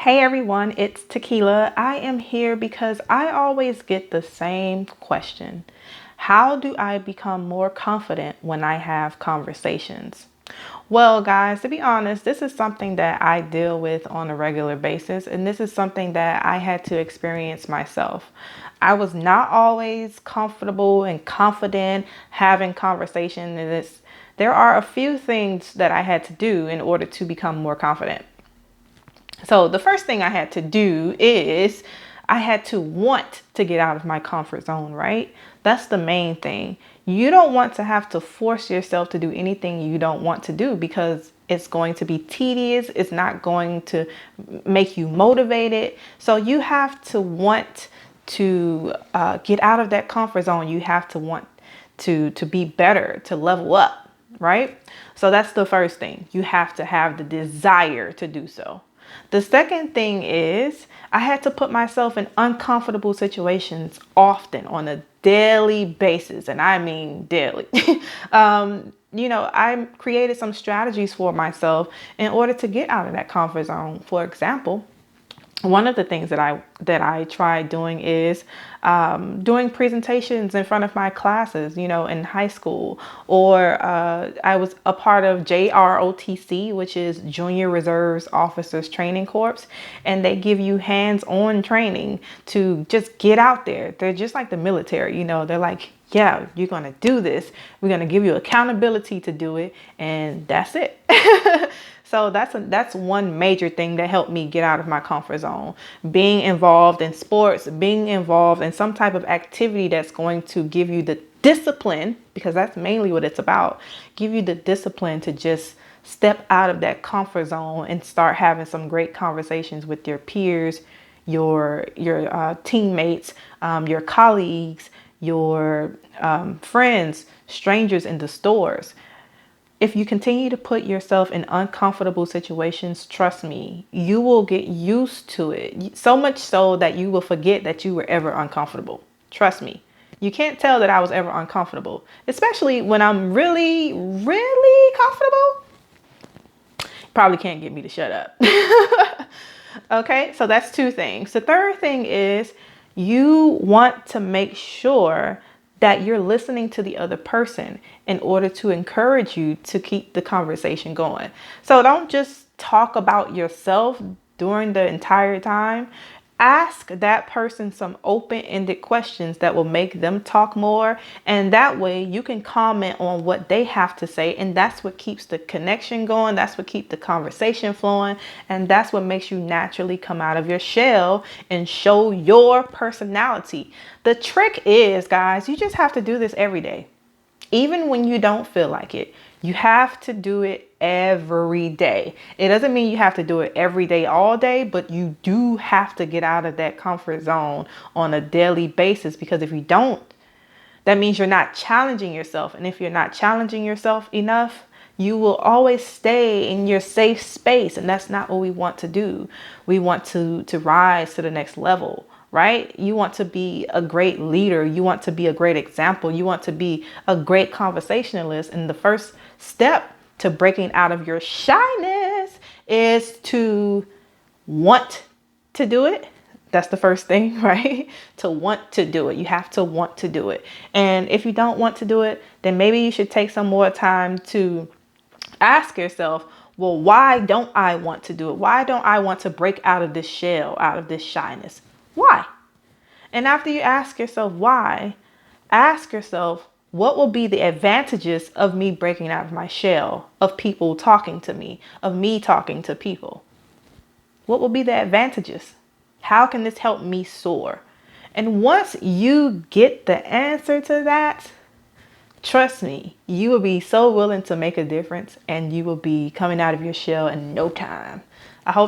Hey everyone, it's Tequila. I am here because I always get the same question. How do I become more confident when I have conversations? Well, guys, to be honest, this is something that I deal with on a regular basis, and this is something that I had to experience myself. I was not always comfortable and confident having conversation, and there are a few things that I had to do in order to become more confident. So the first thing I had to do is I had to want to get out of my comfort zone, right? That's the main thing. You don't want to have to force yourself to do anything you don't want to do because it's going to be tedious. It's not going to make you motivated. So you have to want to get out of that comfort zone. You have to want to be better, to level up, right? So that's the first thing. You have to have the desire to do so. The second thing is I had to put myself in uncomfortable situations on a daily basis. And I mean daily. I created some strategies for myself in order to get out of that comfort zone. For example, one of the things that I tried doing is doing presentations in front of my classes, in high school, or I was a part of JROTC, which is Junior Reserves Officers Training Corps, and they give you hands-on training to just get out there. They're just like the military, they're like, yeah, you're going to do this. We're going to give you accountability to do it, and that's it. So that's one major thing that helped me get out of my comfort zone. Being involved in sports, being involved in some type of activity that's going to give you the discipline, because that's mainly what it's about, give you the discipline to just step out of that comfort zone and start having some great conversations with your peers, your teammates, your colleagues, your friends, strangers in the stores. If you continue to put yourself in uncomfortable situations, trust me, you will get used to it. So much so that you will forget that you were ever uncomfortable. Trust me. You can't tell that I was ever uncomfortable, especially when I'm really, really comfortable. Probably can't get me to shut up. Okay, so that's two things. The third thing is you want to make sure that you're listening to the other person in order to encourage you to keep the conversation going. So don't just talk about yourself during the entire time. Ask that person some open-ended questions that will make them talk more. And that way you can comment on what they have to say. And that's what keeps the connection going. That's what keeps the conversation flowing. And that's what makes you naturally come out of your shell and show your personality. The trick is, guys, you just have to do this every day. Even when you don't feel like it, you have to do it every day. It doesn't mean you have to do it every day, all day, but you do have to get out of that comfort zone on a daily basis, because if you don't, that means you're not challenging yourself. And if you're not challenging yourself enough, you will always stay in your safe space. And that's not what we want to do. We want to rise to the next level. Right? You want to be a great leader. You want to be a great example. You want to be a great conversationalist. And the first step to breaking out of your shyness is to want to do it. That's the first thing, right? To want to do it. You have to want to do it. And if you don't want to do it, then maybe you should take some more time to ask yourself, well, why don't I want to do it? Why don't I want to break out of this shell, out of this shyness? Why? And after you ask yourself why, ask yourself, what will be the advantages of me breaking out of my shell, of people talking to me, of me talking to people? What will be the advantages? How can this help me soar? And once you get the answer to that, trust me, you will be so willing to make a difference, and you will be coming out of your shell in no time. I hope